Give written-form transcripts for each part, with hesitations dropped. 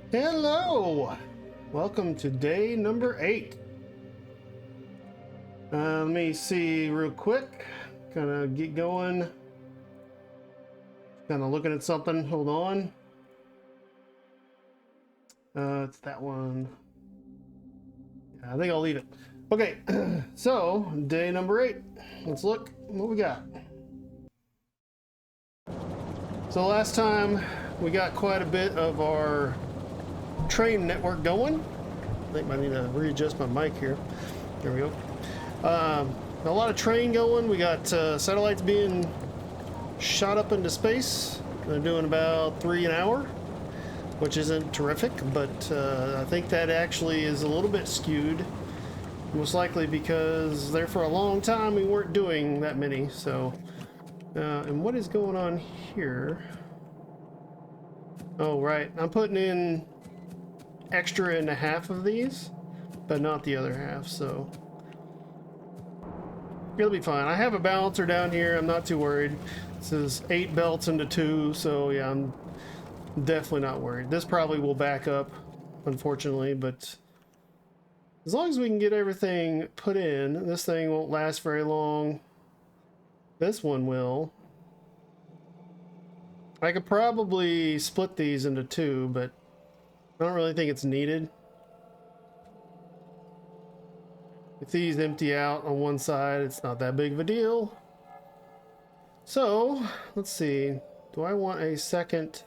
Hello! Welcome to day number 8. Let me see real quick. Kind of get going. Kind of looking at something. Hold on. It's that one. Yeah, I think I'll leave it. Okay, so day number 8. Let's look what we got. So last time we got quite a bit of our train network going. I think I need to readjust my mic here. There we go. A lot of train going. We got satellites being shot up into space. They're doing about 3 an hour, which isn't terrific, but I think that actually is a little bit skewed. Most likely because there for a long time we weren't doing that many. So, and what is going on here? Oh, right. I'm putting in extra into half of these, but not the other half, so it'll be fine. I have a balancer down here. I'm not too worried. This is 8 belts into 2, so yeah, I'm definitely not worried. This probably will back up, unfortunately, but as long as we can get everything put in, this thing won't last very long. This one will. I could probably split these into 2, but I don't really think it's needed. If these empty out on one side, it's not that big of a deal. So, let's see. Do I want a second?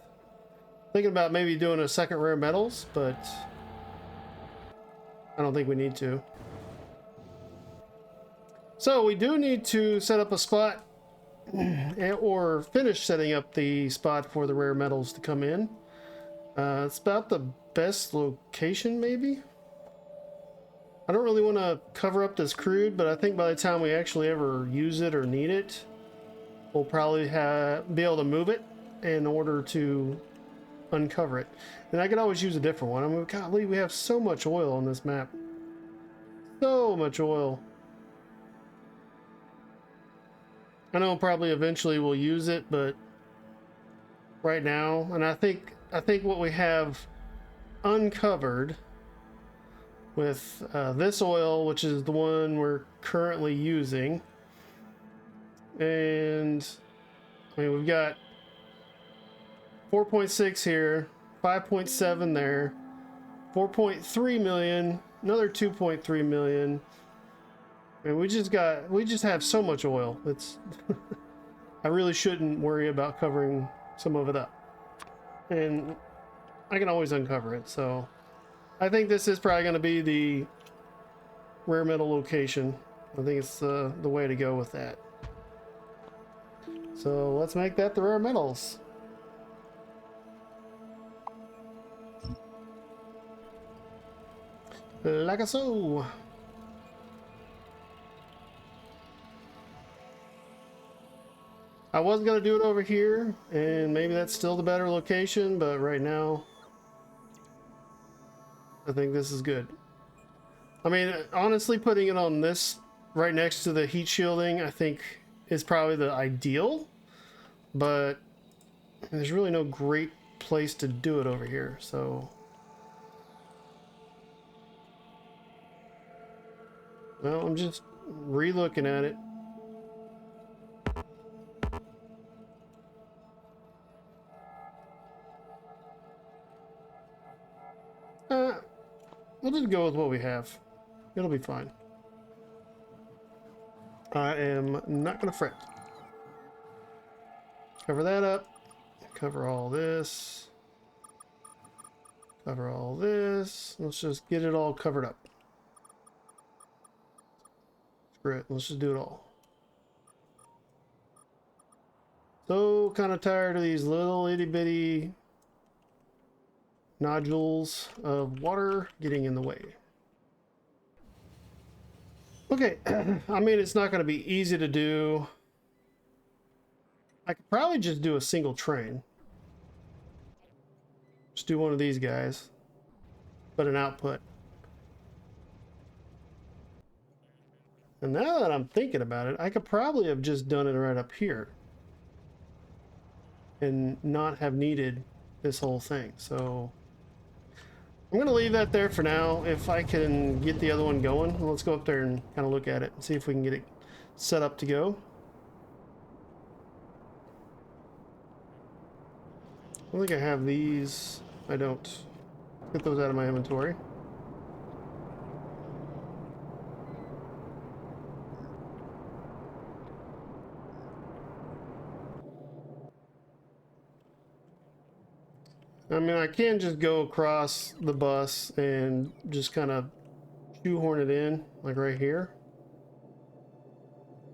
Thinking about maybe doing a second rare metals, but I don't think we need to. So we do need to set up a spot or finish setting up the spot for the rare metals to come in. It's about the best location, maybe? I don't really want to cover up this crude, but I think by the time we actually ever use it or need it, we'll probably be able to move it in order to uncover it. And I could always use a different one. I mean, golly, we have so much oil on this map. So much oil. I know probably eventually we'll use it, but right now, and I think what we have uncovered with this oil, which is the one we're currently using, and I mean, we've got 4.6 here, 5.7 there, 4.3 million, another 2.3 million, and we just have so much oil. It's I really shouldn't worry about covering some of it up, and I can always uncover it. So I think this is probably going to be the rare metal location. I think it's the way to go with that. So let's make that the rare metals. Like so. I was going to do it over here, and maybe that's still the better location, but right now I think this is good. I mean, honestly, putting it on this right next to the heat shielding, I think is probably the ideal, but there's really no great place to do it over here, so well, I'm just re-looking at it. We'll just go with what we have. It'll be fine. I am not gonna fret. Cover that up. Cover all this. Cover all this. Let's just get it all covered up. Screw it. Let's just do it all. So kind of tired of these little itty bitty nodules of water getting in the way. Okay, I mean, it's not going to be easy to do. I could probably just do a single train. Just do one of these guys, but an output. And now that I'm thinking about it, I could probably have just done it right up here and not have needed this whole thing. So I'm gonna leave that there for now. If I can get the other one going, let's go up there and kind of look at it and see if we can get it set up to go. I don't think I have these. I don't. Get those out of my inventory. I mean, I can just go across the bus and just kind of shoehorn it in, like right here.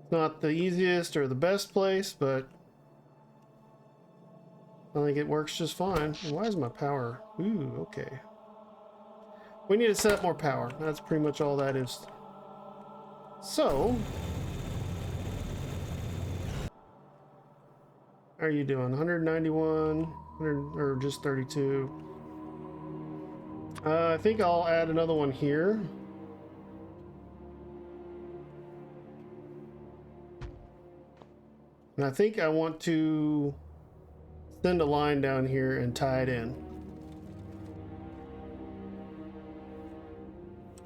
It's not the easiest or the best place, but I think it works just fine. Why is my power? Ooh, okay. We need to set up more power. That's pretty much all that is. So, how are you doing? 191, 100, or just 32? I think I'll add another one here. And I think I want to send a line down here and tie it in.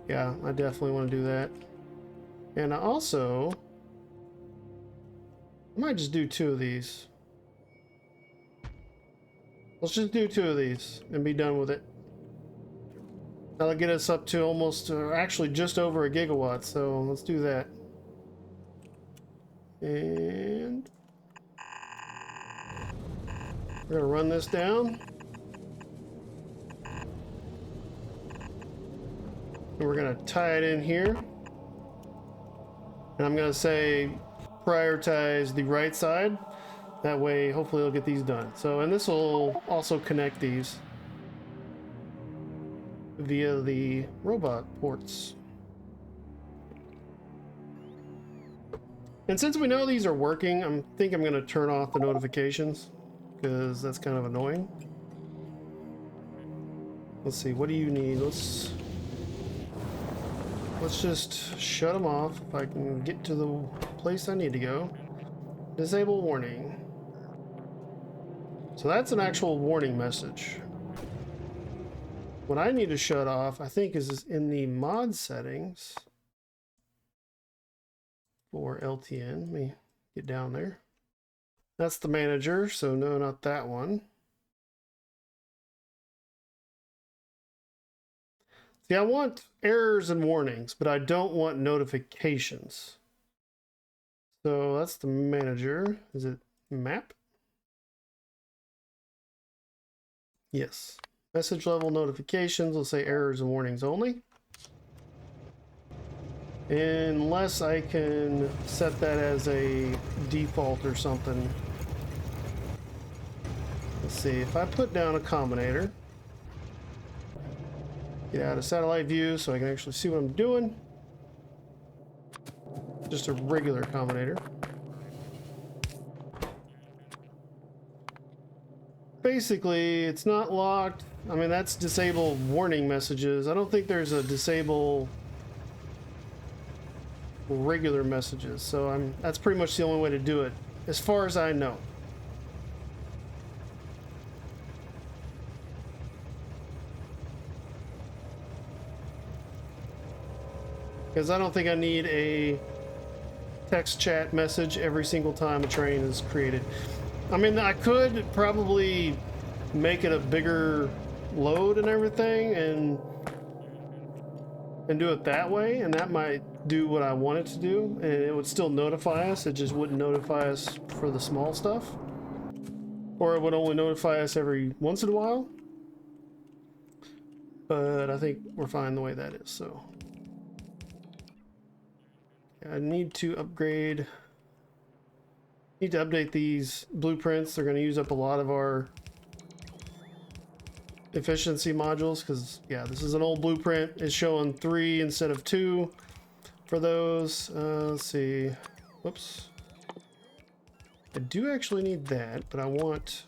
Yeah, I definitely want to do that. And I also might just do 2 of these. Let's just do 2 of these and be done with it. That'll get us up to almost, actually just over 1 gigawatt, so let's do that. And we're gonna run this down. And we're gonna tie it in here. And I'm gonna say prioritize the right side. That way, hopefully it'll get these done. So, and this will also connect these via the robot ports. And since we know these are working, I think I'm gonna turn off the notifications because that's kind of annoying. Let's see, what do you need? Let's just shut them off if I can get to the place I need to go. Disable warning. So that's an actual warning message. What I need to shut off, I think, is in the mod settings for LTN. Let me get down there. That's the manager, so no, not that one. See, I want errors and warnings, but I don't want notifications. So that's the manager. Is it map? Yes. Message level notifications will say errors and warnings only. Unless I can set that as a default or something. Let's see, if I put down a combinator, get out of satellite view so I can actually see what I'm doing. Just a regular combinator. Basically, it's not locked. I mean, that's disable warning messages. I don't think there's a disable regular messages. So that's pretty much the only way to do it, as far as I know. Because I don't think I need a text chat message every single time a train is created. I mean, I could probably make it a bigger load and everything and do it that way, and that might do what I want it to do, and it would still notify us. It just wouldn't notify us for the small stuff, or it would only notify us every once in a while. But I think we're fine the way that is. So I need to upgrade. Need to update these blueprints. They're going to use up a lot of our efficiency modules because, yeah, this is an old blueprint. It's showing 3 instead of 2 for those. Let's see. Whoops. I do actually need that, but I want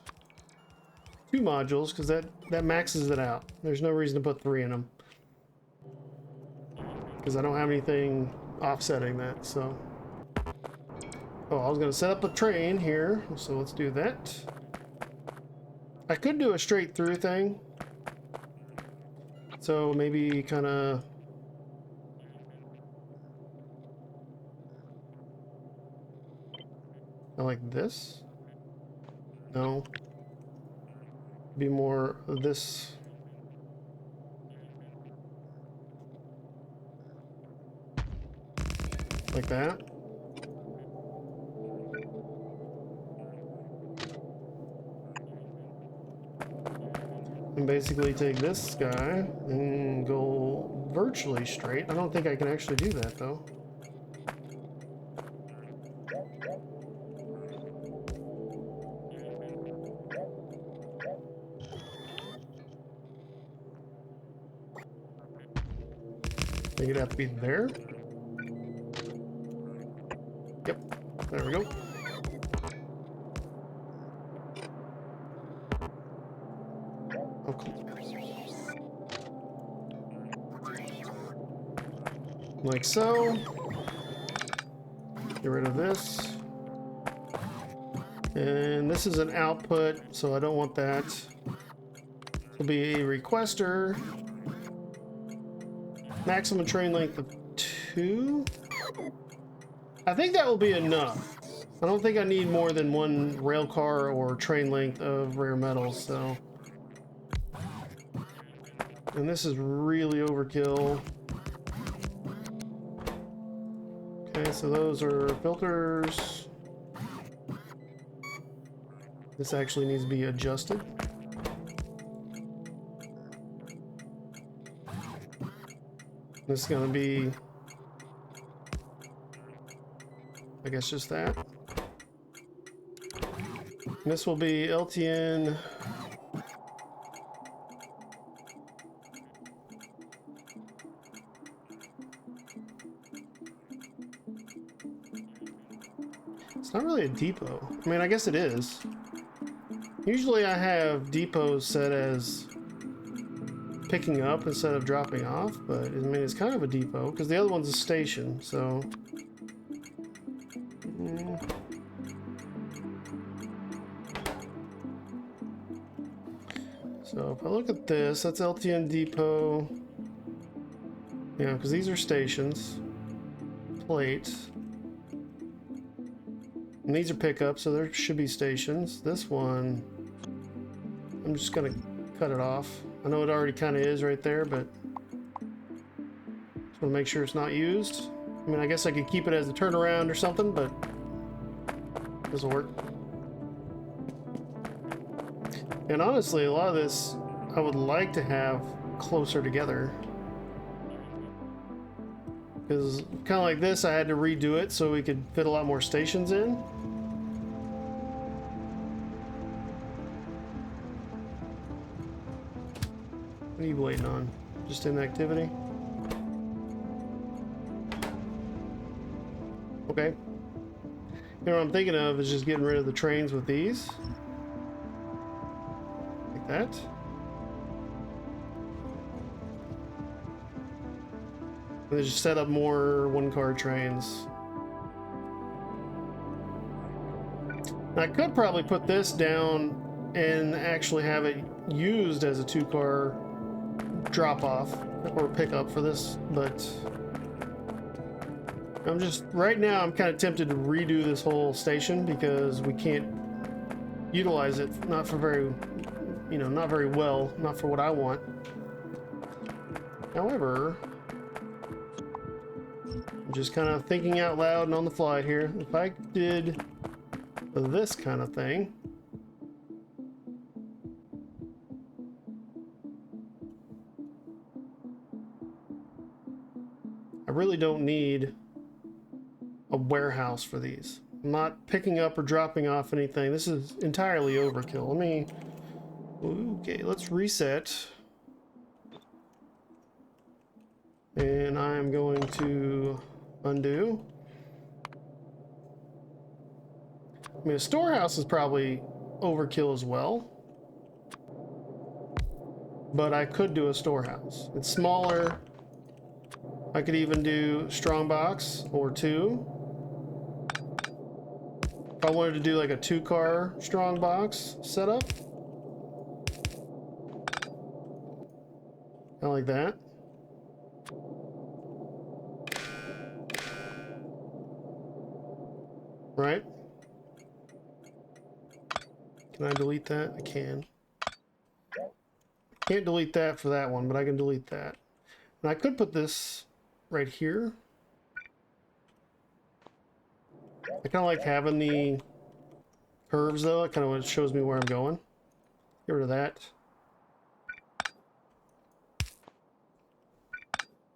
2 modules because that maxes it out. There's no reason to put 3 in them because I don't have anything offsetting that. So, oh, I was going to set up a train here, so let's do that. I could do a straight through thing. So maybe kind of like this. No. Be more of this. Like that. And basically take this guy and go virtually straight. I don't think I can actually do that though. I think it'd have to be there. Yep, there we go. Okay. Like so. Get rid of this. And this is an output, so I don't want that. This will be a requester. Maximum train length of 2. I think that will be enough. I don't think I need more than 1 rail car or train length of rare metals, so. And this is really overkill. Okay, so those are filters. This actually needs to be adjusted. This is going to be, I guess, just that. And this will be LTN. It's not really a depot. I mean, I guess it is. Usually I have depots set as picking up instead of dropping off, but I mean, it's kind of a depot because the other one's a station, so. So if I look at this, that's LTN depot. Yeah, because these are stations. Plates. And these are pickups, so there should be stations. This one, I'm just gonna cut it off. I know it already kind of is right there, but just want to make sure it's not used. I mean, I guess I could keep it as a turnaround or something, but it doesn't work. And honestly, a lot of this I would like to have closer together. Because kind of like this, I had to redo it so we could fit a lot more stations in. What are you waiting on? Just inactivity? Okay. You know what I'm thinking of is just getting rid of the trains with these. Like that. And then just set up more one-car trains. I could probably put this down and actually have it used as a 2-car drop-off or pickup for this, but I'm just, right now I'm kind of tempted to redo this whole station because we can't utilize it, not for very, you know, not very well, not for what I want. However, I'm just kind of thinking out loud and on the fly here. If I did this kind of thing, I really don't need a warehouse for these. I'm not picking up or dropping off anything. This is entirely overkill. Let me, okay, let's reset. And I'm going to undo. I mean, a storehouse is probably overkill as well. But I could do a storehouse. It's smaller. I could even do strongbox or 2. If I wanted to do like a 2-car strongbox setup. I like that. Right? Can I delete that? I can. Can't delete that for that one, but I can delete that. And I could put this right here. I kind of like having the curves though. It kind of shows me where I'm going. Get rid of that.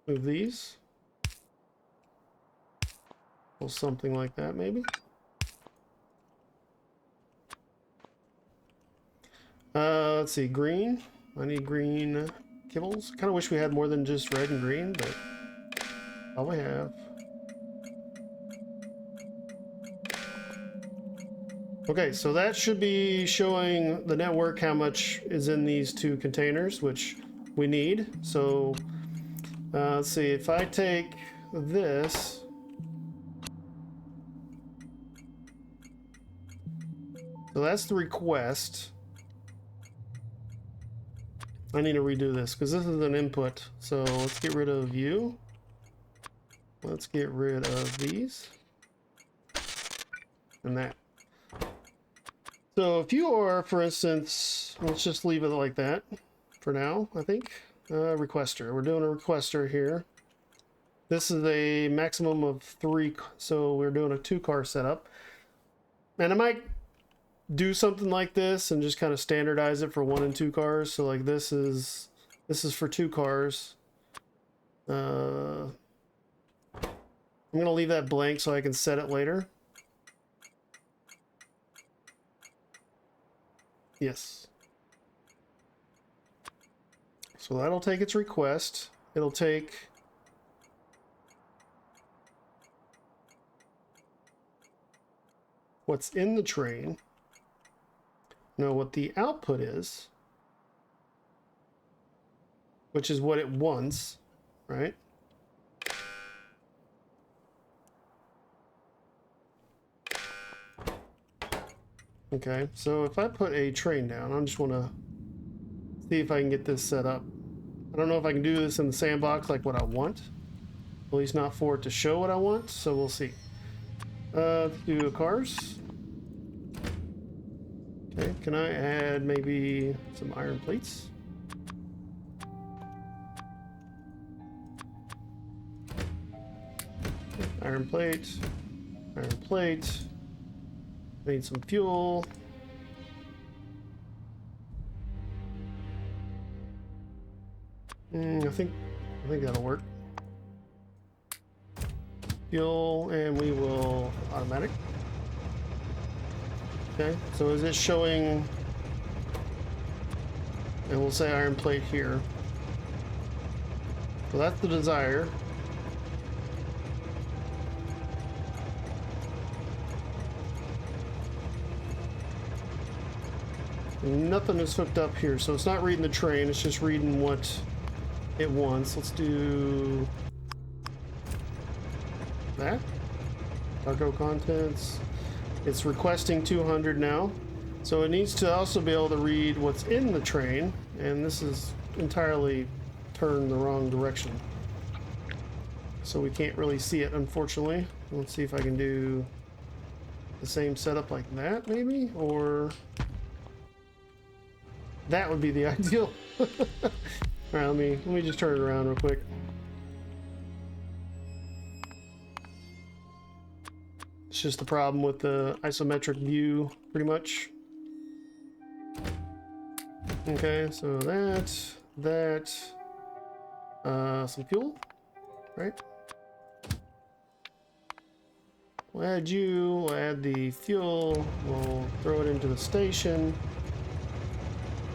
Move these. Or something like that maybe. Let's see, green. I need green kibbles. Kind of wish we had more than just red and green, but all we have. Okay, so that should be showing the network how much is in these two containers, which we need. So let's see, if I take this, so that's the request. I need to redo this because this is an input. So let's get rid of you. Let's get rid of these and that. So if you are, for instance, let's just leave it like that for now, I think. Requester. We're doing a requester here. This is a maximum of 3, so we're doing a 2-car setup. And I might do something like this and just kind of standardize it for 1 and 2 cars. So like this is for 2 cars. I'm gonna leave that blank so I can set it later. Yes. So that'll take its request. It'll take what's in the train. Know what the output is, which is what it wants, right? Okay, so if I put a train down, I just want to see if I can get this set up. I don't know if I can do this in the sandbox like what I want, at least not for it to show what I want, so we'll see. Let's do cars. Okay, can I add maybe some iron plates? Iron plate, iron plate. Need some fuel. I think that'll work. Fuel, and we will automatic. Okay, so is it showing? And we'll say iron plate here. So that's the desire. Nothing is hooked up here, so it's not reading the train, it's just reading what it wants. Let's do that. Cargo contents. It's requesting 200 now. So it needs to also be able to read what's in the train, and this is entirely turned the wrong direction. So we can't really see it, unfortunately. Let's see if I can do the same setup like that, maybe, or that would be the ideal. All right, let me just turn it around real quick. It's just the problem with the isometric view, pretty much. Okay, so that, some fuel, right? We'll add you, we'll add the fuel, we'll throw it into the station.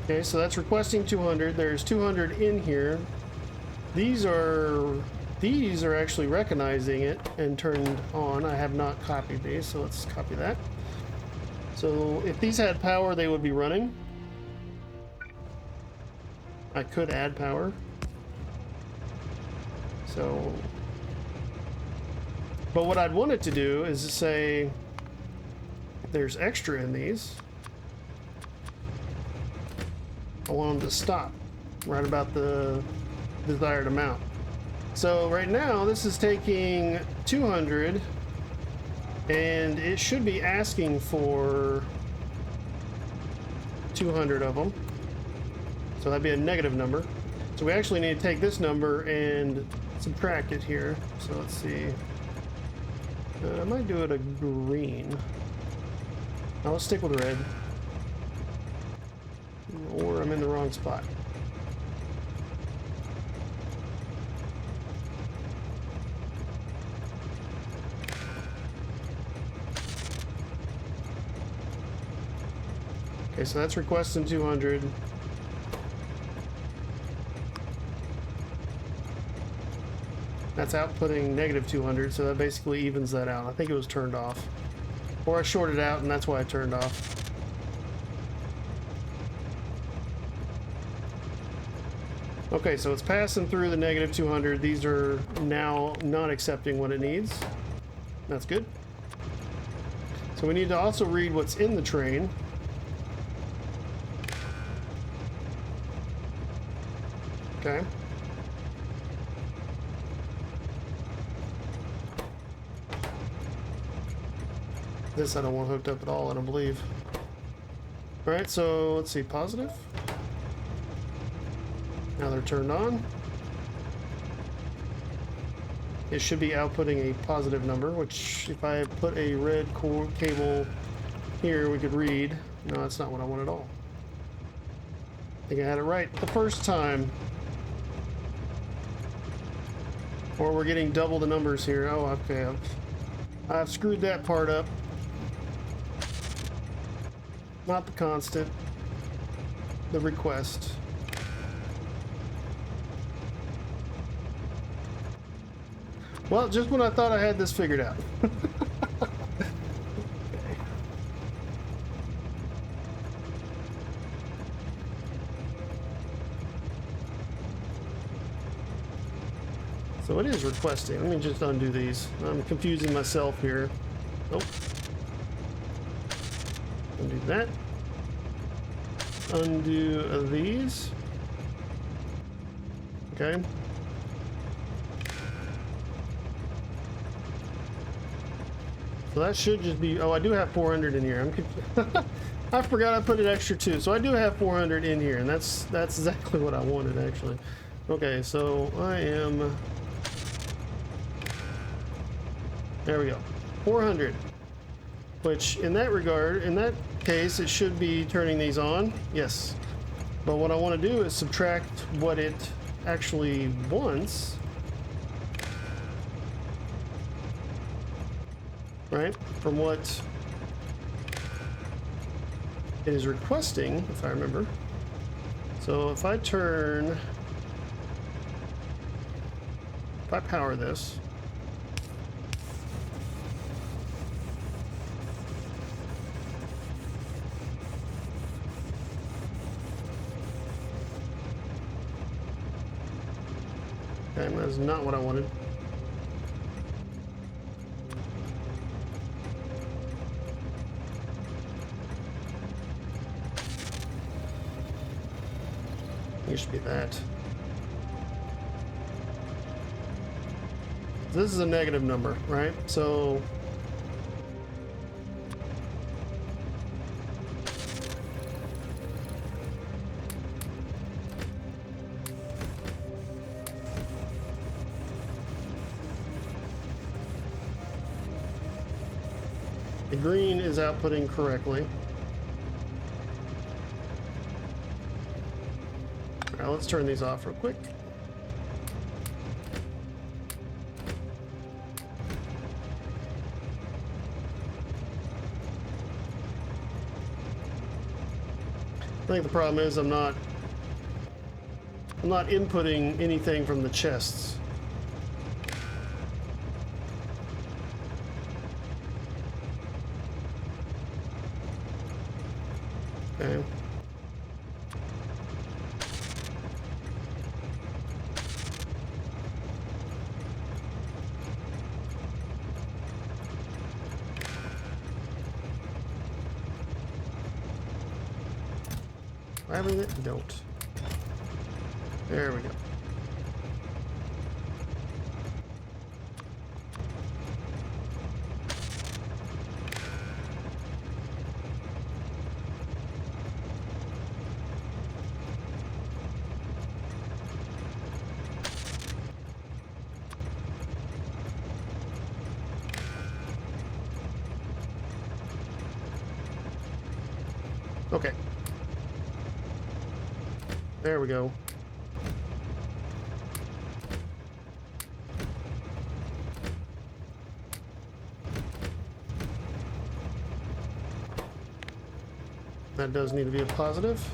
Okay, so that's requesting 200. There's 200 in here. These are actually recognizing it and turned on. I have not copied these, so let's copy that. So if these had power, they would be running. I could add power. So, but what I'd want it to do is to say there's extra in these. I want them to stop right about the desired amount. So right now this is taking 200 and it should be asking for 200 of them. So that'd be a negative number. So we actually need to take this number and subtract it here. So let's see. I might do it a green. Now let's stick with red. Or I'm in the wrong spot. Okay, so that's requesting 200. That's outputting negative 200, so that basically evens that out. I think it was turned off. Or I shorted out and that's why I turned off. Okay, so it's passing through the negative 200. These are now not accepting what it needs. That's good. So we need to also read what's in the train. Okay. This I don't want hooked up at all, I don't believe. Alright, so let's see, positive. Now they're turned on. It should be outputting a positive number, which if I put a red core cable here, we could read. No, that's not what I want at all. I think I had it right the first time. Or we're getting double the numbers here. Oh, okay. I've screwed that part up. Not the constant. The request. Well, just when I thought I had this figured out. So it is requesting. Let me just undo these. I'm confusing myself here. Nope. Undo that. Undo these. Okay. So that should just be, oh, I do have 400 in here. I forgot I put an extra 2. So I do have 400 in here, and that's exactly what I wanted, actually. Okay, so I am, there we go. 400. Which, in that regard, in that case, it should be turning these on. Yes. But what I want to do is subtract what it actually wants. Right? From what it is requesting, if I remember. So if I turn, if I power this, okay, that's not what I wanted. It should be that. This is a negative number, right? So the green is outputting correctly. Now let's turn these off real quick. I think the problem is I'm not inputting anything from the chests. Okay. Grabbing it? Don't. There we go. There we go. That does need to be a positive.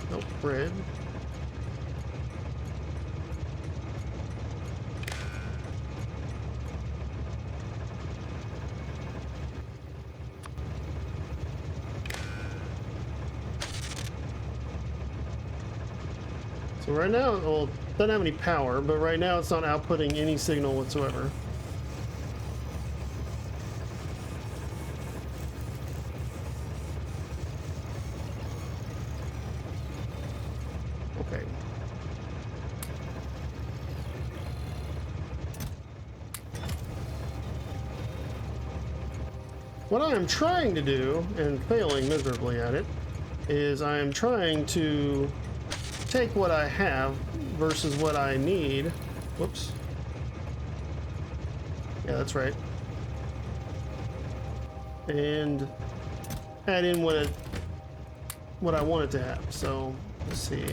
Nope, red. So right now, well, it doesn't have any power, but right now it's not outputting any signal whatsoever. Okay. What I am trying to do, and failing miserably at it, is I am trying to take what I have versus what I need. Whoops. Yeah, that's right. And add in what I want it to have. So let's see.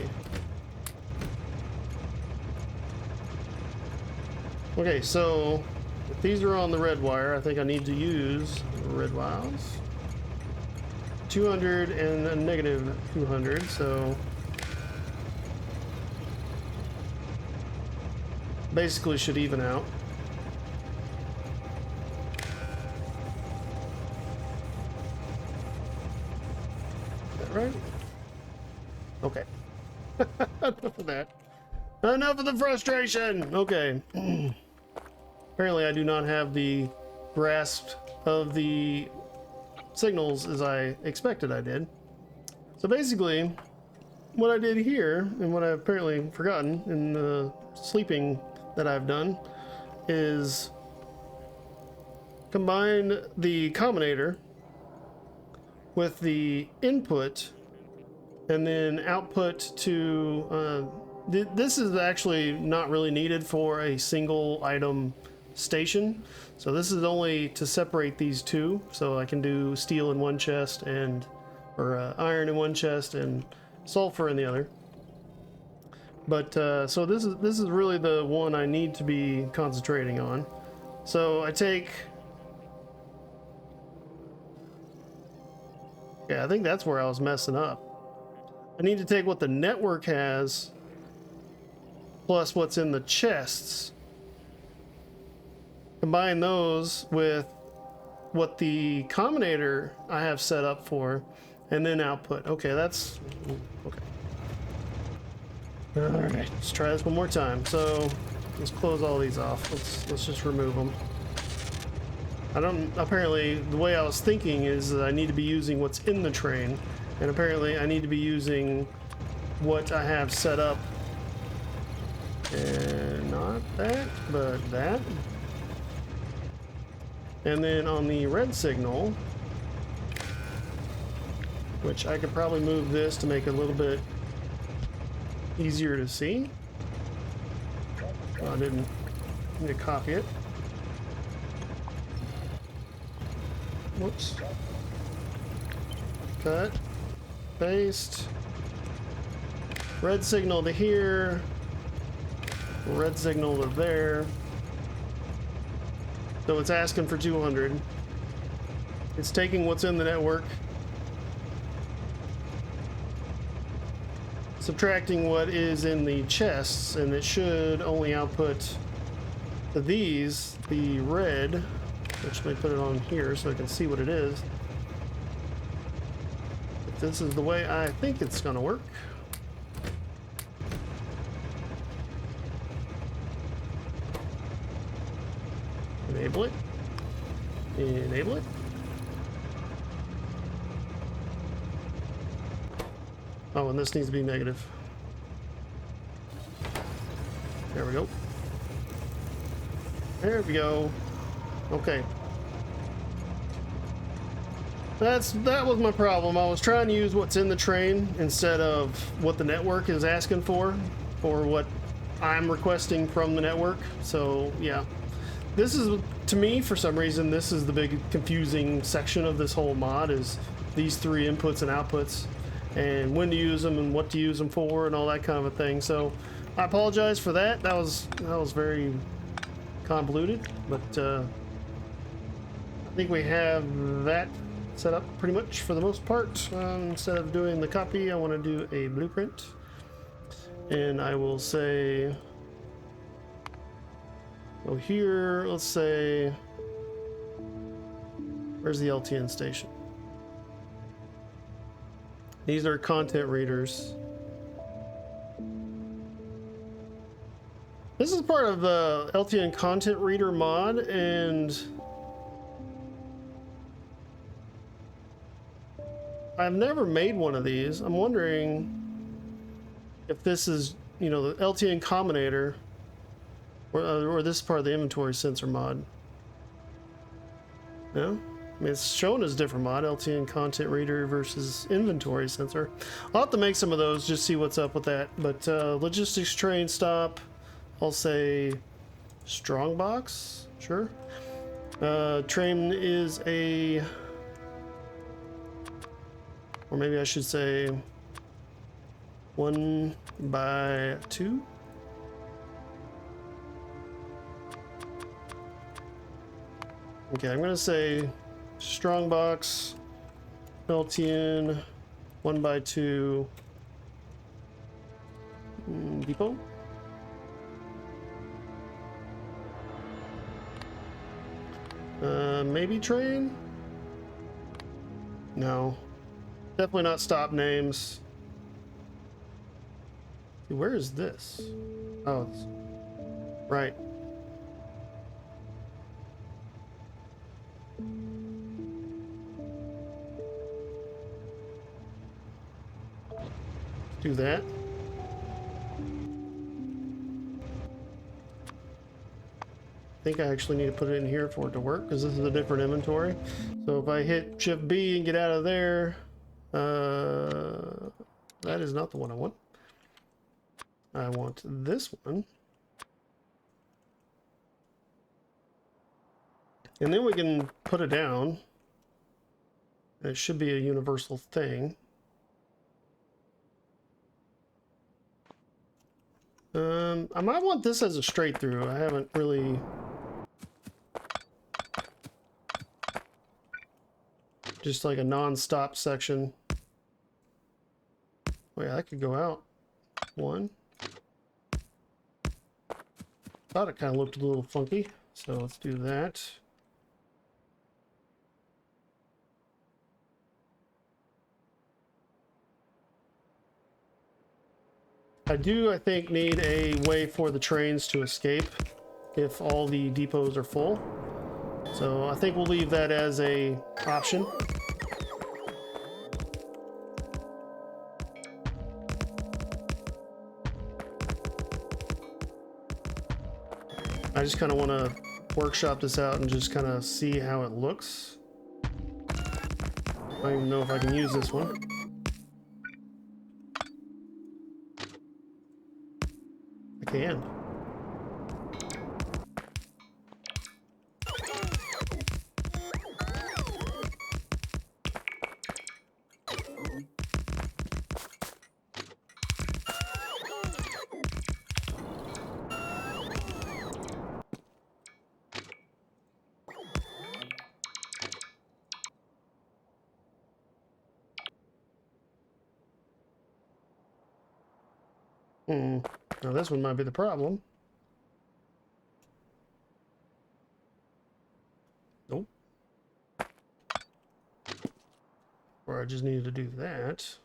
Okay, so if these are on the red wire, I think I need to use red wires. 200 and a negative 200, so basically should even out. Is that right? Okay. Enough of that. Enough of the frustration! Okay. Apparently I do not have the grasp of the signals as I expected I did. So basically, what I did here, and what I've apparently forgotten in the sleeping that I've done, is combine the combinator with the input and then output to this is actually not really needed for a single item station, so this is only to separate these two, so I can do steel in one chest and iron in one chest and sulfur in the other. But so this is really the one I need to be concentrating on. So I take, yeah, I think that's where I was messing up. I need to take what the network has plus what's in the chests, combine those with what the combinator I have set up for, and then output. Okay, that's okay. All right, let's try this one more time. So let's close all these off. Let's just remove them. I don't. Apparently, the way I was thinking is that I need to be using what's in the train, and apparently I need to be using what I have set up, and not that, but that. And then on the red signal, which I could probably move this to make it a little bit easier to see. Oh, I didn't need to copy it. Whoops. Cut. Paste. Red signal to here. Red signal to there. So it's asking for 200. It's taking what's in the network, subtracting what is in the chests, and it should only output to these, the red, which let me put it on here so I can see what it is. If this is the way I think it's gonna work. Enable it. Enable it. Oh, and this needs to be negative. There we go. There we go. Okay. That was my problem. I was trying to use what's in the train instead of what the network is asking for, or what I'm requesting from the network. So yeah, this is, to me, for some reason, this is the big confusing section of this whole mod, is these three inputs and outputs, and when to use them and what to use them for and all that kind of a thing. So I apologize for that. That was very convoluted, but I think we have that set up pretty much for the most part. Instead of doing the copy, I want to do a blueprint, and I will say, oh, here, let's say, where's the LTN station? These are content readers. This is part of the LTN content reader mod, and I've never made one of these. I'm wondering if this is, you know, the LTN combinator, or this is part of the inventory sensor mod. No? I mean, it's shown as a different mod, LTN content reader versus inventory sensor. I'll have to make some of those, just see what's up with that. But logistics train stop, I'll say strongbox, sure. Train is a, or maybe I should say 1x2. Okay, I'm gonna say strongbox, LTN, 1x2 depot. Maybe train? No. Definitely not stop names. Where is this? Oh, it's right. Do that. I think I actually need to put it in here for it to work, because this is a different inventory. So if I hit Shift B and get out of there, that is not the one I want. I want this one. And then we can put it down. It should be a universal thing. I might want this as a straight through. I haven't really... Just like a non-stop section. Oh yeah, that could go out. One. Thought it kind of looked a little funky, so let's do that. I think, need a way for the trains to escape if all the depots are full. So I think we'll leave that as a option. I just kind of want to workshop this out and just kind of see how it looks. I don't even know if I can use this one. I can. Now this one might be the problem. Nope. Or I just needed to do that.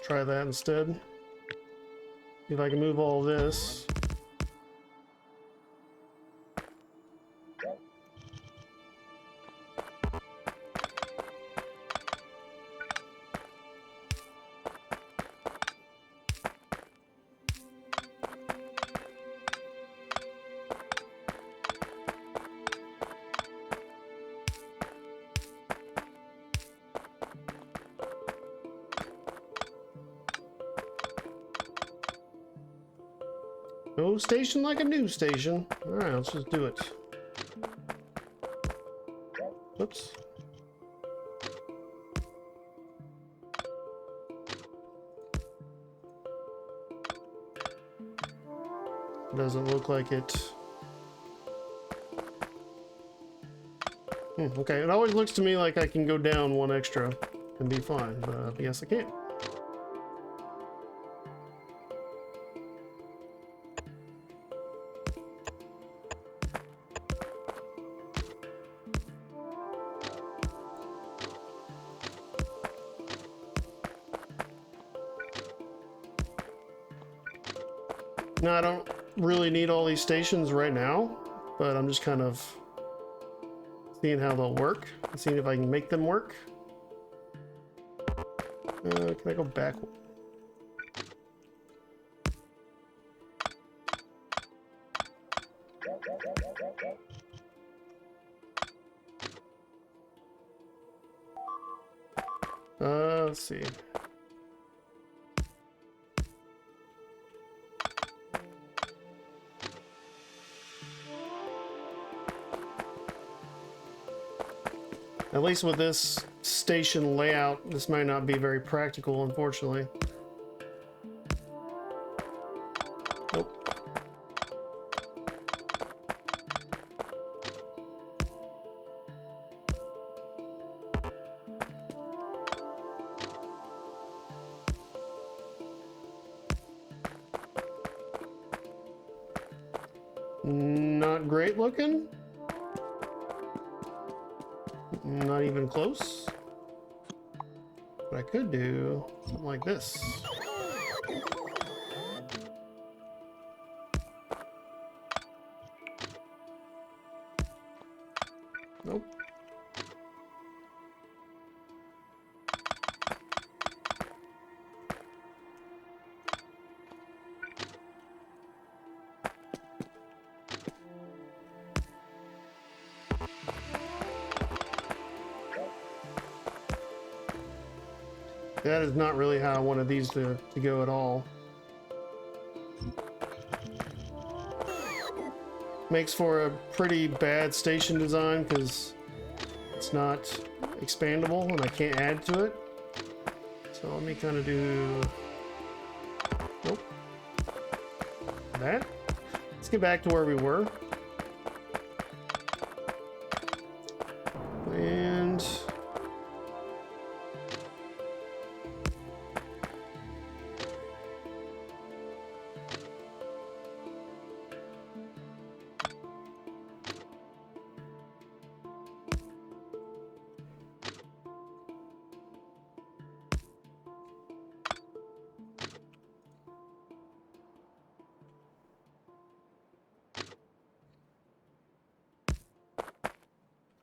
try that instead. See if I can move all this. No station like a new station. Alright, let's just do it. Oops. Doesn't look like it. Okay, it always looks to me like I can go down one extra and be fine, but I guess I can't. No, I don't really need all these stations right now, but I'm just kind of seeing how they'll work and seeing if I can make them work. Can I go back? Let's see. At least with this station layout, this might not be very practical, unfortunately. Nope. Not great looking. Not even close. But I could do something like this. Nope. That is not really how I wanted these to go at all. Makes for a pretty bad station design because it's not expandable and I can't add to it. So let me kind of do... Nope. That. Let's get back to where we were. And...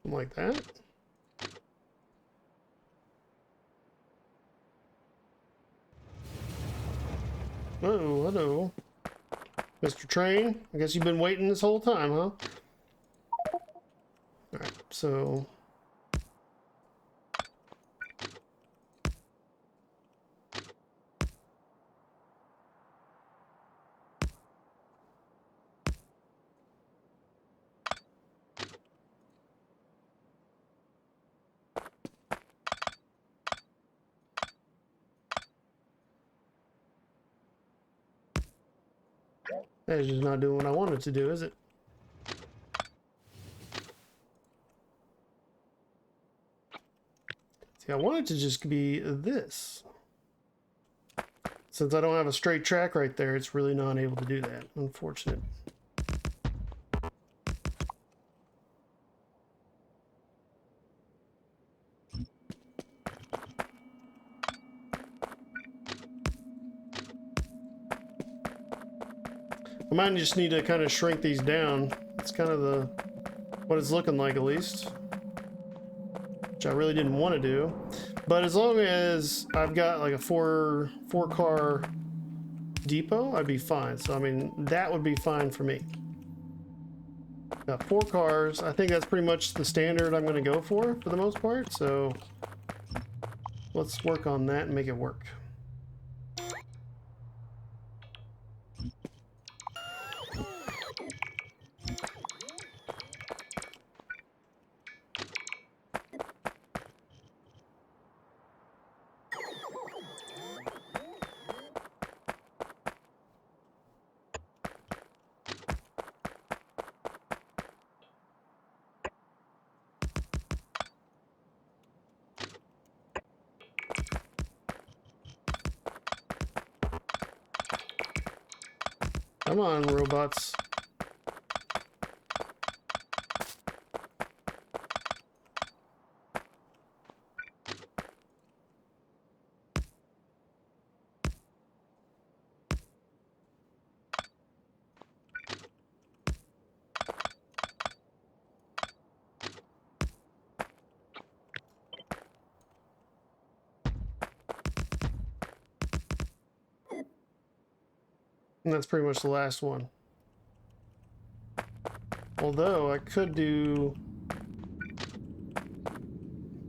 like that. Oh, hello. Mr. Train, I guess you've been waiting this whole time, huh? Alright, so... That is just not doing what I wanted to do, is it? See, I want it to just be this. Since I don't have a straight track right there, it's really not able to do that. Unfortunate. I might just need to kind of shrink these down. It's kind of what it's looking like, at least. Which I really didn't want to do. But as long as I've got like a four car depot, I'd be fine. So I mean, that would be fine for me. Got 4 cars. I think that's pretty much the standard I'm going to go for the most part. So let's work on that and make it work. Come on, robots. And that's pretty much the last one. Although I could do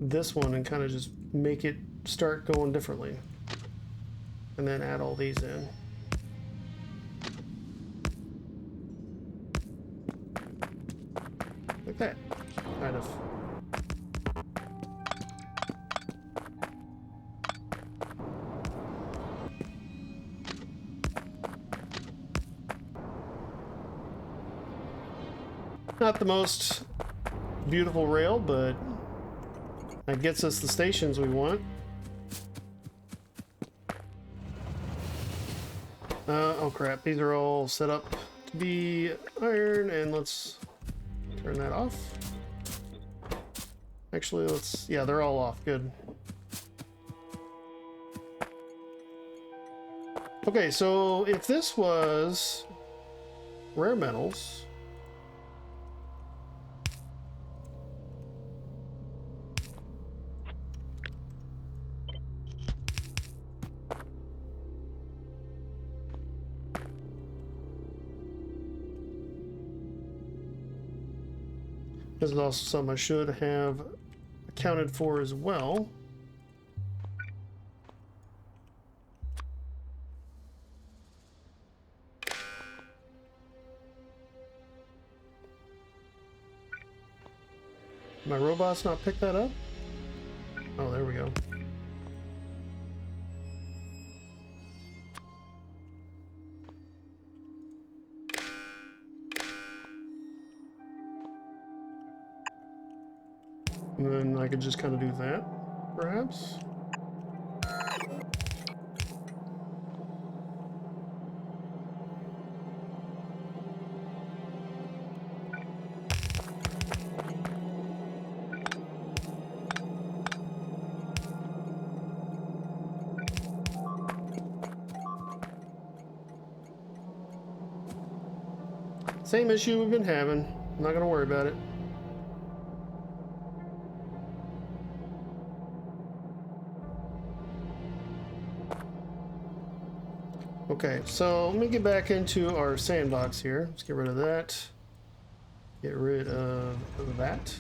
this one and kind of just make it start going differently. And then add all these in. Like that, kind of. Not the most beautiful rail, but that gets us the stations we want. Oh crap, these are all set up to be iron, and let's turn that off. Actually, yeah, they're all off, good. Okay, so if this was rare metals, this is also something I should have accounted for as well. My robots not pick that up? Oh, there we go. And then I could just kind of do that, perhaps. Same issue we've been having. I'm not gonna worry about it. Okay, so let me get back into our sandbox here. Let's get rid of that. Get rid of that.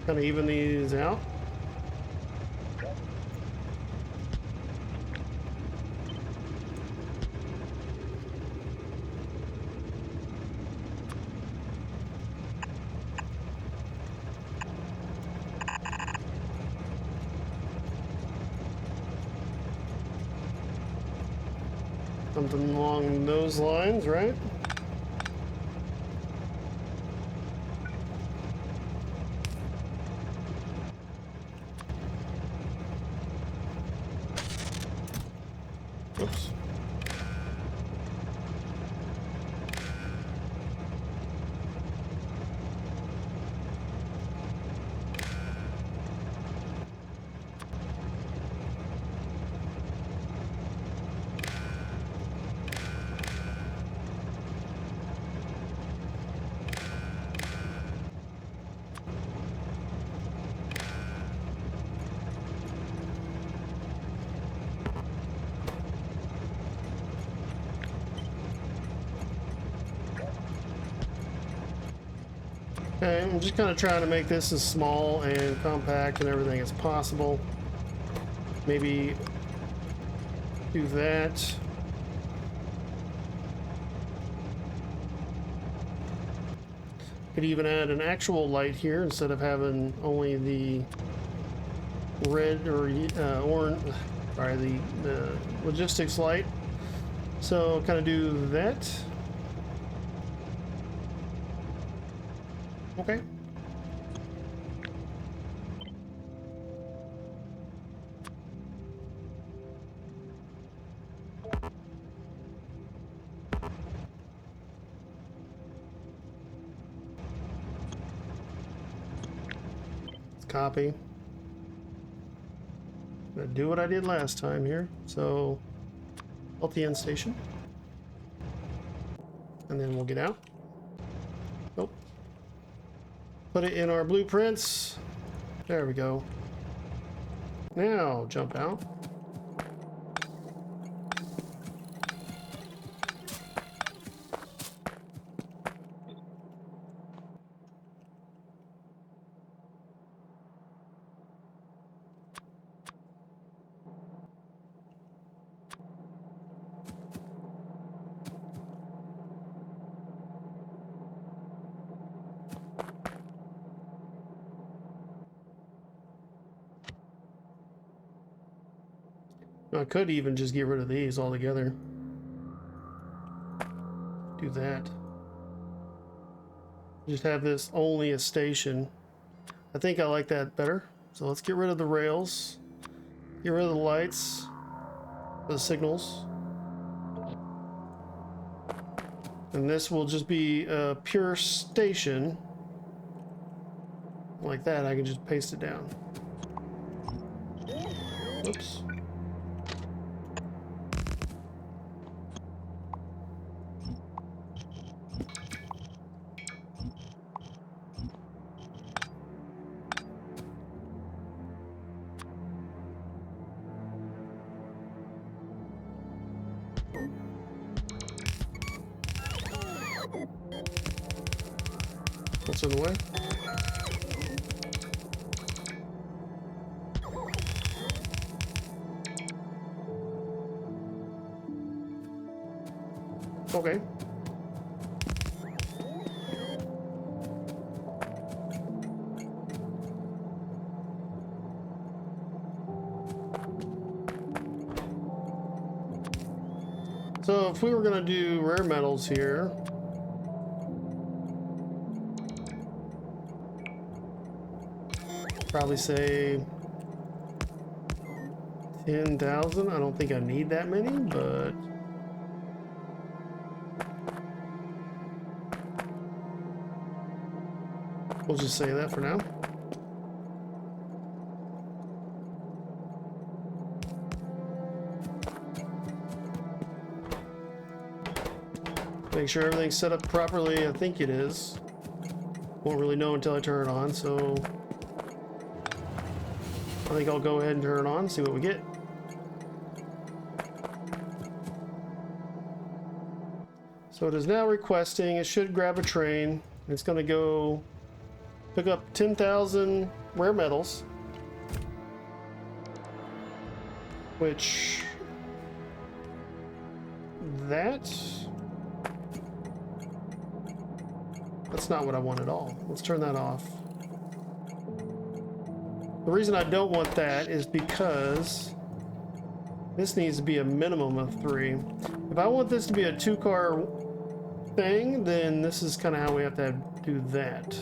Kind of even these out. Something along those lines, right? Oops. Okay, I'm just kind of trying to make this as small and compact and everything as possible. Maybe do that. Could even add an actual light here instead of having only the red or orange, sorry, the logistics light. So kind of do that. Okay. Let's copy. I'm gonna do what I did last time here. So, at the end station. And then we'll get out. Nope. Put it in our blueprints. There we go. Now, jump out. I could even just get rid of these altogether. Do that. Just have this only a station. I think I like that better. So let's get rid of the rails. Get rid of the lights. The signals. And this will just be a pure station. Like that, I can just paste it down. Oops. What's in the way? Okay. So if we were gonna do rare metals here, probably say 10,000. I don't think I need that many, but we'll just say that for now. Make sure everything's set up properly. I think it is. Won't really know until I turn it on, so I think I'll go ahead and turn it on, see what we get. So it is now requesting, it should grab a train. It's going to go pick up 10,000 rare metals, which that's not what I want at all. Let's turn that off. The reason I don't want that is because this needs to be a minimum of 3. If I want this to be a 2-car thing, then this is kind of how we have to do that.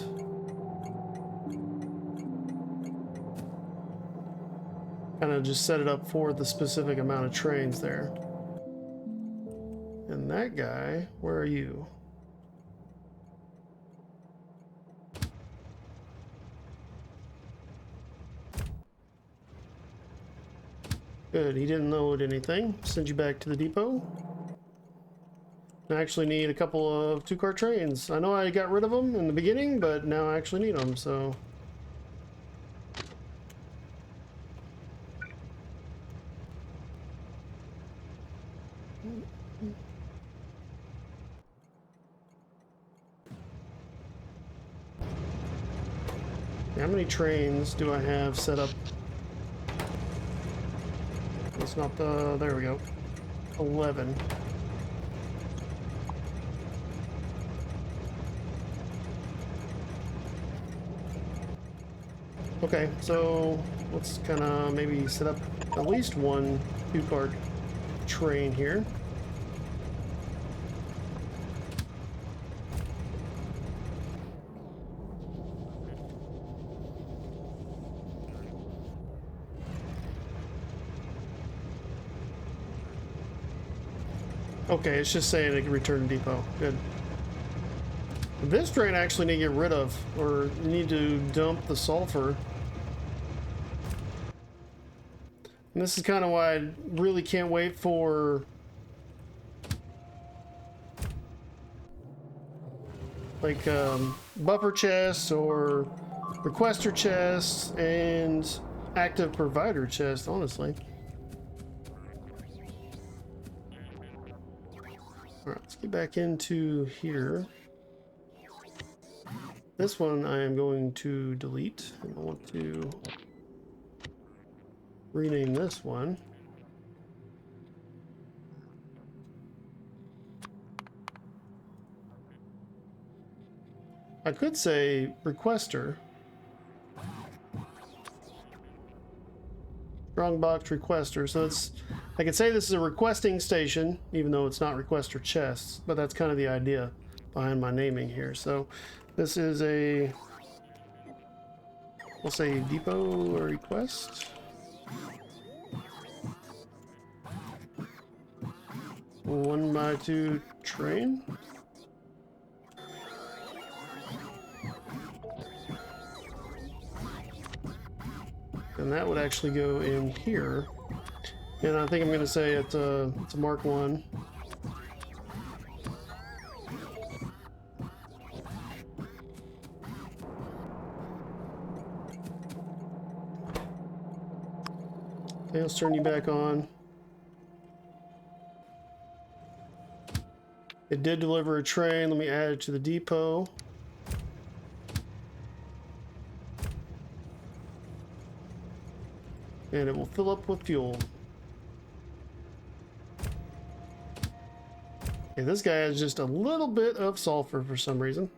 Kind of just set it up for the specific amount of trains there. And that guy, where are you? Good, he didn't load anything. Send you back to the depot. I actually need a couple of 2-car trains. I know I got rid of them in the beginning, but now I actually need them, so. how many trains do I have set up? It's not the... there we go. 11. Okay, so let's kind of maybe set up at least one 2-cart train here. Okay, it's just saying it can return to depot. Good. This train I actually need to get rid of, or need to dump the sulfur. And this is kind of why I really can't wait for like buffer chests or requester chests and active provider chests, honestly. Alright, let's get back into here. This one I am going to delete, and I want to rename this one. I could say requester. Strongbox requester. So it's, I could say this is a requesting station, even though it's not requester chests, but that's kind of the idea behind my naming here. So this is a, we'll say depot or request. One by two train. And that would actually go in here. And I think I'm going to say it's a Mark 1. Okay, let's turn you back on. It did deliver a train. Let me add it to the depot. And it will fill up with fuel. Okay, this guy has just a little bit of sulfur for some reason.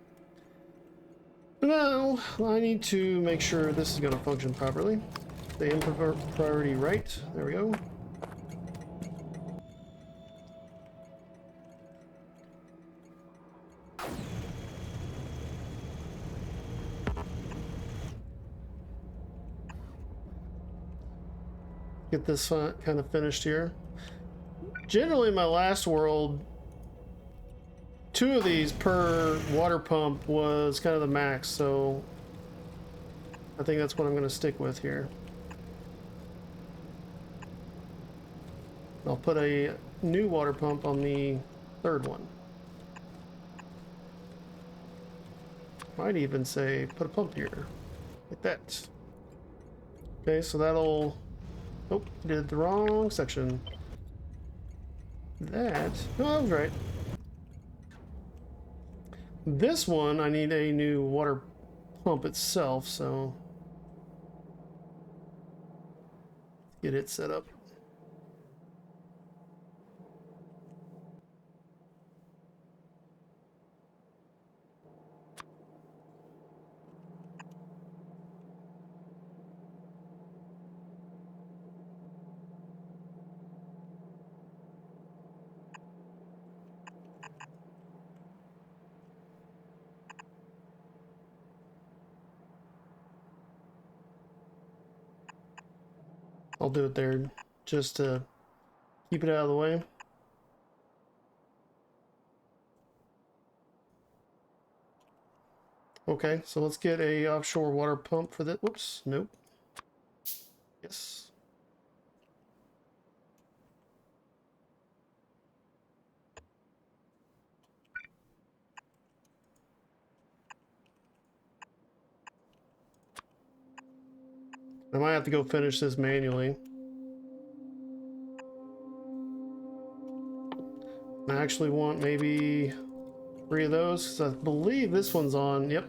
But now, I need to make sure this is going to function properly. Stay in priority right. There we go. Get this kind of finished here. Generally, in my last world, 2 of these per water pump was kind of the max, so I think that's what I'm going to stick with here. I'll put a new water pump on the 3rd one. Might even say put a pump here, like that. Okay, so that'll... Oh, did the wrong section. That... No, I was right. This one, I need a new water pump itself, so... get it set up. I'll do it there just to keep it out of the way. Okay, so let's get a offshore water pump for that. Whoops, nope. Yes. I might have to go finish this manually. I actually want maybe 3 of those, because I believe this one's on, yep.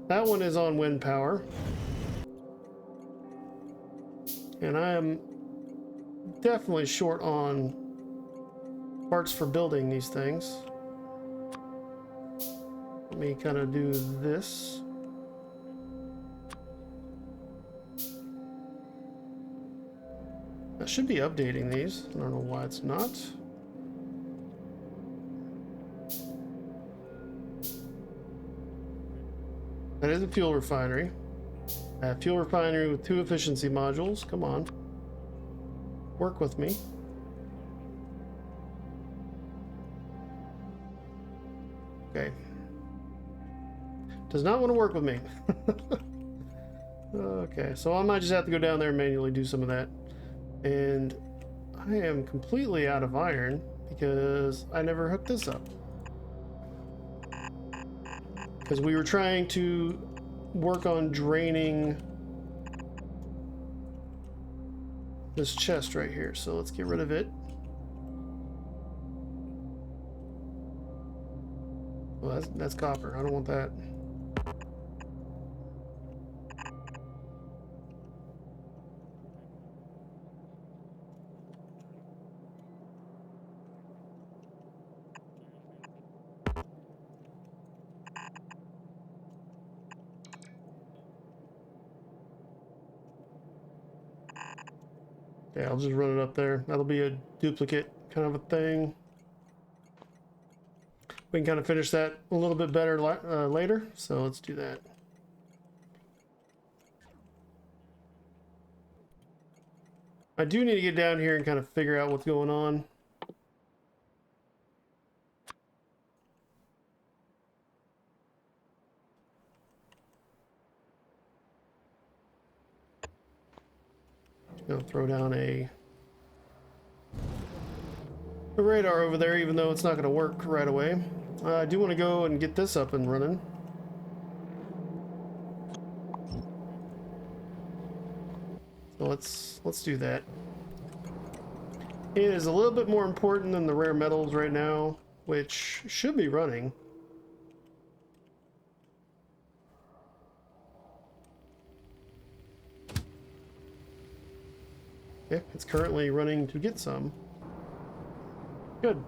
That one is on wind power. And I am definitely short on parts for building these things. Let me kind of do this. I should be updating these. I don't know why it's not. That is a fuel refinery. A fuel refinery with 2 efficiency modules. Come on. Work with me. Okay. Does not want to work with me. Okay, so I might just have to go down there and manually do some of that. And I am completely out of iron because I never hooked this up. Because we were trying to work on draining this chest right here. So let's get rid of it. Well, that's copper. I don't want that. Okay, I'll just run it up there. That'll be a duplicate kind of a thing. We can kind of finish that a little bit better later, so let's do that. I do need to get down here and kind of figure out what's going on. Gonna throw down a radar over there, even though it's not going to work right away. I do want to go and get this up and running. So let's do that. It is a little bit more important than the rare metals right now, which should be running. Yeah, it's currently running to get some. Good.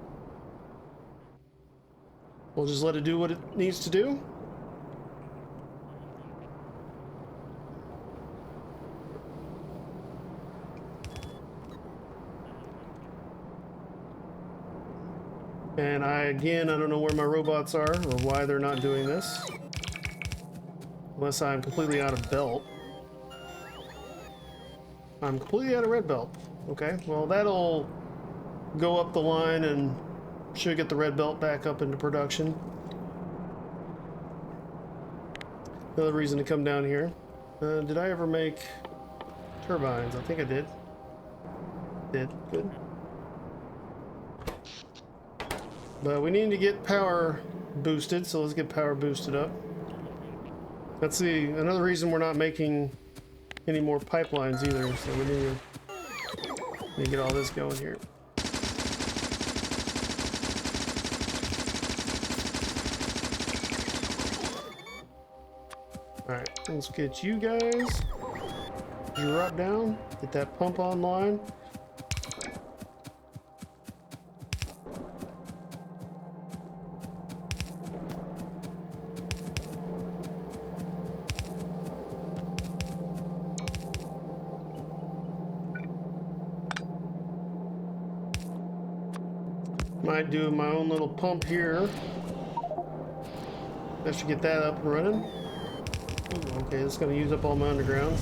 We'll just let it do what it needs to do. And again, I don't know where my robots are or why they're not doing this. Unless I'm completely out of belt. I'm completely out of red belt. Okay, well that'll go up the line and should get the red belt back up into production. Another reason to come down here. Did I ever make turbines? I think I did. Did. Good. But we need to get power boosted, so let's get power boosted up. That's another reason we're not making any more pipelines either, so we need to get all this going here. Alright, let's get you guys. Drop down, get that pump online. Might do my own little pump here. That should get that up and running. Ooh, okay, this is going to use up all my undergrounds.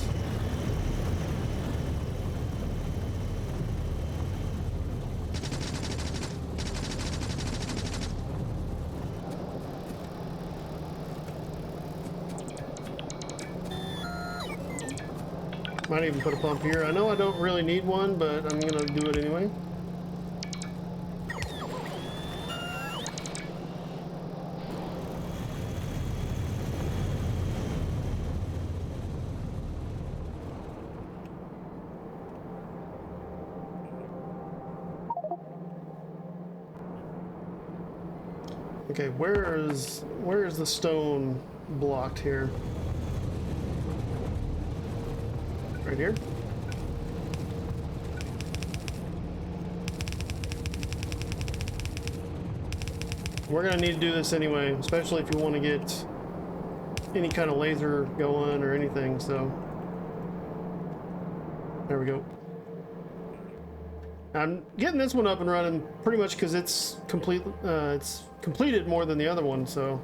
Might even put a pump here. I know I don't really need one, but I'm going to do it anyway. Okay, where is the stone blocked here? Right here? We're gonna need to do this anyway, especially if you want to get any kind of laser going or anything, so. There we go. I'm getting this one up and running pretty much because it's completed more than the other one, so.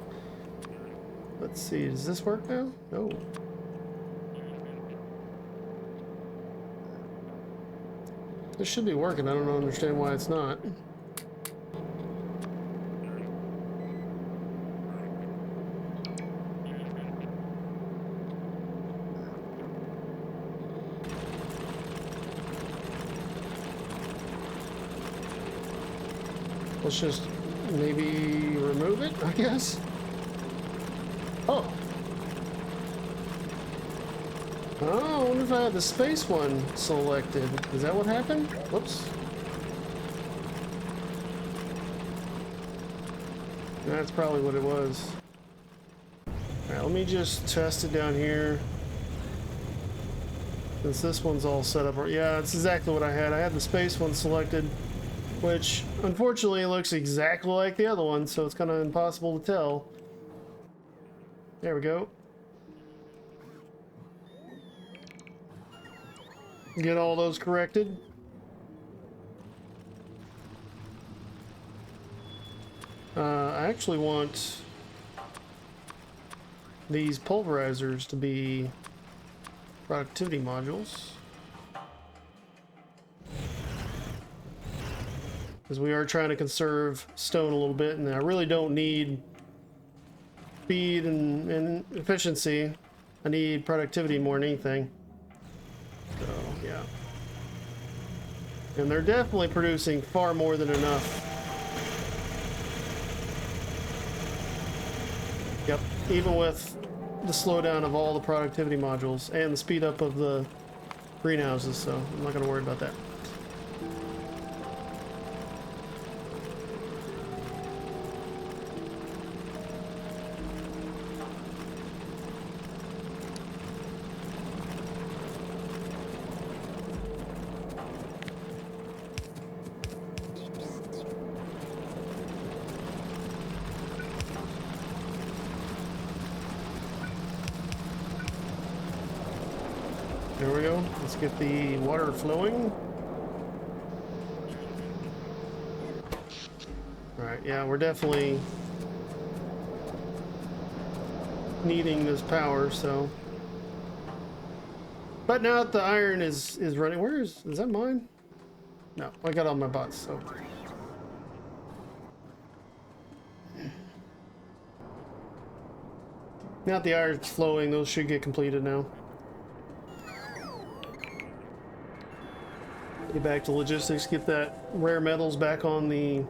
Let's see, does this work now? No. This should be working, I don't understand why it's not. Let's just maybe remove it, I guess. Oh. Oh, I wonder if I had the space one selected. Is that what happened? Whoops. That's probably what it was. Alright, let me just test it down here. Since this one's all set up. Yeah, it's exactly what I had. I had the space one selected, which unfortunately looks exactly like the other one, so it's kind of impossible to tell. There we go. Get all those corrected. I actually want these pulverizers to be productivity modules, because we are trying to conserve stone a little bit, and I really don't need speed and efficiency. I need productivity more than anything. So, yeah. And they're definitely producing far more than enough. Yep, even with the slowdown of all the productivity modules and the speed up of the greenhouses, so I'm not going to worry about that. There we go. Let's get the water flowing. Alright, yeah, we're definitely needing this power, so. But now that the iron is running, where is that mine? No, I got all my bots, so. Now that the iron's flowing, those should get completed now. Get back to logistics, get that rare metals back on the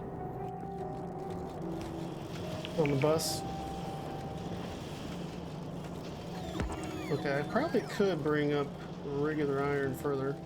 bus. Okay, I probably could bring up regular iron further.